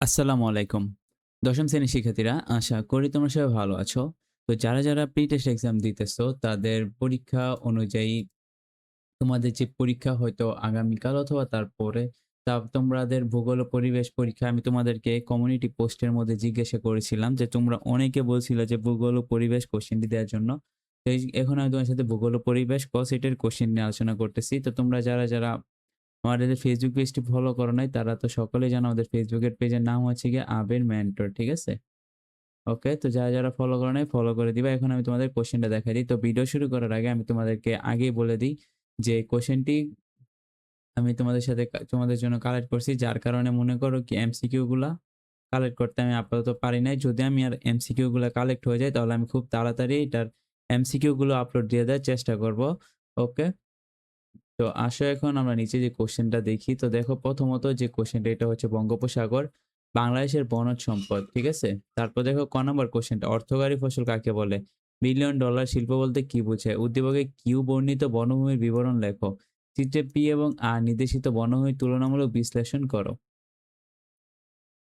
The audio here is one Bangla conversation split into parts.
আসসালামু আলাইকুম। দশম শ্রেণীর শিক্ষার্থীরা, আশা করি তোমরা সবাই ভালো আছো। তো যারা প্রি-টেস্ট এক্সাম দিতেছো তাদের পরীক্ষা অনুযায়ী তোমাদের যে পরীক্ষা হয়তো আগামীকাল অথবা তারপরে তোমাদের ভূগোল ও পরিবেশ পরীক্ষা আমি তোমাদেরকে কমিউনিটি পোস্টের মধ্যে জিজ্ঞাসা করেছিলাম যে তোমরা অনেকে বলছিলে যে ভূগোল ও পরিবেশ কোশ্চেনটি দেওয়ার জন্য। তো এখন আমি তোমার সাথে ভূগোল ও পরিবেশ সেটের কোশ্চেন নিয়ে আলোচনা করতেছি। তো তোমরা যারা আমাদের যে ফেসবুক পেজটি ফলো করো নাই তারা তো সকলেই জানো আমাদের ফেসবুকের পেজের নাম হচ্ছে গিয়ে আবির মেন্টর। ঠিক আছে? ওকে, তো যারা ফলো করো নাই ফলো করে দিবা। এখন আমি তোমাদের কোশ্চেনটা দেখাই দিই। তো ভিডিও শুরু করার আগে আমি তোমাদেরকে আগেই বলে দিই যে কোশ্চেনটি আমি তোমাদের জন্য কালেক্ট করছি। যার কারণে মনে করো কি এমসিকিউ গুলা কালেক্ট করতে আমি আপাতত পারি নাই। যদি আমি আর এমসিকিউ গুলা কালেক্ট হয়ে যায় তাহলে আমি খুব তাড়াতাড়ি এটার এমসিকিউ গুলো আপলোড দিয়ে দেওয়ার চেষ্টা করব। ওকে? তো আসো এখন আমরা নিচে যে কোশ্চেনটা দেখি। তো দেখো প্রথমত যে কোশ্চেনটা এটা হচ্ছে বঙ্গোপসাগর বাংলাদেশের বনজ সম্পদ। ঠিক আছে? তারপর দেখো ক নম্বর কোশ্চেনটা অর্থকরী ফসল কাকে বলে? বিলিয়ন ডলার শিল্প বলতে কি বোঝায়? উদ্দীপকে কিউ বর্ণিত বনভূমির বিবরণ লেখো। চিত্রে পি এবং আর নির্দেশিত বনভূমির তুলনামূলক বিশ্লেষণ করো।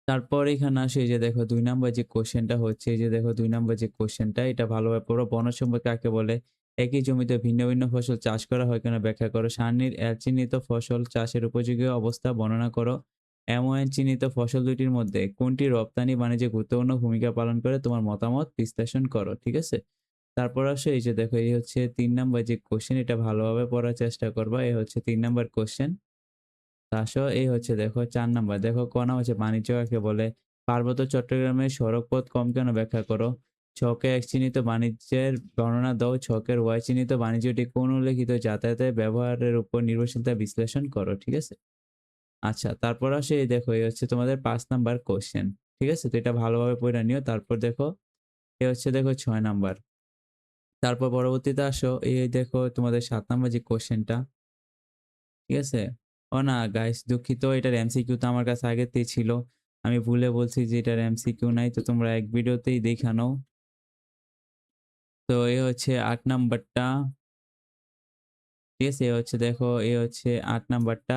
তারপর এখানে আসো এই যে দেখো ২ নাম্বার যে কোয়েশ্চেনটা হচ্ছে, এই যে দেখো ২ নাম্বার যে কোয়েশ্চেনটা এটা ভালোভাবে পড়ো। বনজ সম্পদ কাকে বলে? একই জমিতে ভিন্ন ফসল চাষ করা হয় কেন ব্যাখ্যা করো। সারনির চিহ্নিত ফসল চাষের উপযোগী অবস্থা বর্ণনা করো। এমওএন চিহ্নিত ফসল দুটির মধ্যে কোনটি রপ্তানি বাণিজ্যে গুরুত্বপূর্ণ ভূমিকা পালন করে? তোমার মতামত বিশ্লেষণ করো। ঠিক আছে? তারপর আসো এই যে দেখো এই হচ্ছে ৩ নাম্বার যে কোয়েশ্চেন এটা ভালোভাবে পড়ার চেষ্টা করবা। এই হচ্ছে ৩ নাম্বার কোয়েশ্চেন। আসো এই হচ্ছে দেখো ৪ নাম্বার। দেখো ক নাম হচ্ছে বাণিজ্য কাকে বলে? পার্বত্য চট্টগ্রামের সড়কপথ কম কেন ব্যাখ্যা করো? ছকে X চিহ্নিত বাণিজ্যের বর্ণনা দাও। ছকের Y চিহ্নিত বাণিজ্যটি কোন উল্লেখিত যাতায়াতের ব্যবহারের উপর নির্ভরশীলতা বিশ্লেষণ করো। ঠিক আছে? আচ্ছা, তারপর আসে এই দেখো এই হচ্ছে তোমাদের ৫ নাম্বার কোয়েশ্চেন। ঠিক আছে? তো এটা ভালোভাবে পইড়া নিও। তারপর দেখো এ হচ্ছে দেখো ৬ নাম্বার। তারপর পরবর্তীতে আসো এই দেখো তোমাদের ৭ নাম্বার যে কোয়েশ্চেনটা ঠিক আছে? ও না গাইস দুঃখিত এটার এমসিকিউ তো আমার কাছে আগেতেই ছিল। আমি ভুলে বলছি যে এটার এমসিকিউ নাই। তো তোমরা এক ভিডিওতেই দেইখা নাও। তো এ হচ্ছে ৮ নাম্বারটা। ঠিক আছে? এ হচ্ছে দেখো এ হচ্ছে ৮ নাম্বারটা।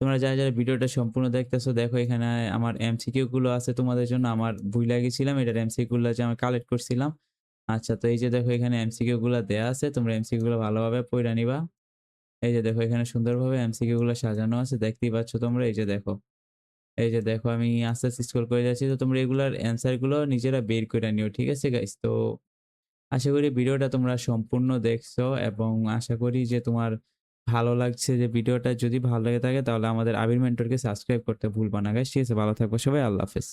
তোমরা যারা ভিডিওটা সম্পূর্ণ দেখতেছো দেখো এখানে আমার এমসিকিউ গুলো আছে তোমাদের জন্য। আমার ভুইলা গেছিলাম এটার এমসিকিউ গুলা যে আমি কালেক্ট করছিলাম। আচ্ছা, তো এই যে দেখো এখানে এমসিকিউ গুলা দেয়া আছে। তোমরা এমসিকিউ গুলো ভালোভাবে পইড়া নিবা। এই যে দেখো এখানে সুন্দরভাবে এমসিকিউ গুলা সাজানো আছে। দেখতেই পাচ্ছ তোমরা। এই যে দেখো। এই যে দেখো আমি আস্তে স্ক্রল করে যাচ্ছি। তো তোমরা এগুলার অ্যান্সার গুলো নিজেরা বের করে নিও। ঠিক আছে গাইস? তো আশা করি ভিডিওটা তোমরা সম্পূর্ণ দেখছো এবং আশা করি যে তোমার ভালো লাগছে যে ভিডিওটা যদি ভালো লেগে থাকে তাহলে আমাদের আবির মেন্টরকে সাবস্ক্রাইব করতে ভুলবা না গাইস। ঠিক আছে? ভালো থাকবো সবাই। আল্লাহ হাফেজ।